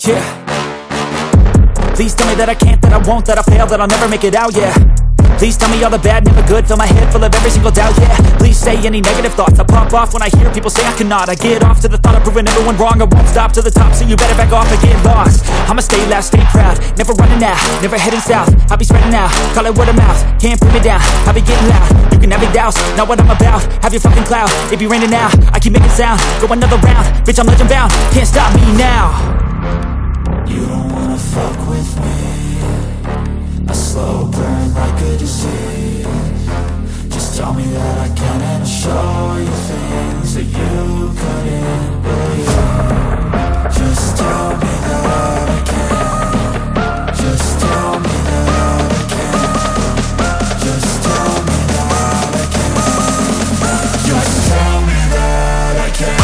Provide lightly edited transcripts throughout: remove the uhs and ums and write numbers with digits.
yeah. Please tell me that I can't, that I won't, that I'll fail, that I'll never make it out, yeah. Please tell me all the bad, never good. Fill my head full of every single doubt, yeah. Please say any negative thoughts. I pop off when I hear people say I cannot. I get off to the thought of proving everyone wrong. I won't stop to the top, so you better back off and get lost. I'ma stay loud, stay proud, never running out, never heading south. I'll be spreading out, call it word of mouth. Can't put me down, I'll be getting loud. You can have your doubts, not what I'm about. Have your fucking cloud, it be raining now. I keep making sound, go another round. Bitch, I'm legend bound, can't stop me now. You don't wanna fuck with me. A slow burn like a disease. Just tell me that I can and I'll show you things that you couldn't believe. Just tell me that I can. Just tell me that I can. Just tell me that I can. Just tell me that I can.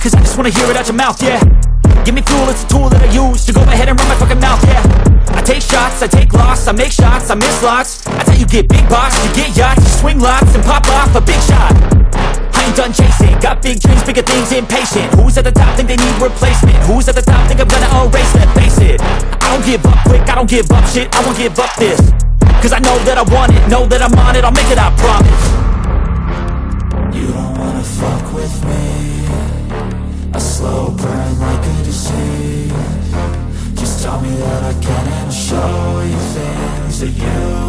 Cause I just wanna hear it out your mouth, yeah. Give me fuel, it's a tool that I use to go ahead and run my fucking mouth, yeah. I take shots, I take loss, I make shots, I miss lots. That's how you get big box, you get yachts, you swing lots and pop off a big shot. I ain't done chasing, got big dreams, bigger things, impatient. Who's at the top think they need replacement? Who's at the top think I'm gonna erase them? Face it, I don't give up quick, I don't give up shit, I won't give up this. Cause I know that I want it, know that I'm on it, I'll make it, I promise. You don't wanna fuck with me. A slow burn like a disease. Just tell me that I can and I'll show you things that you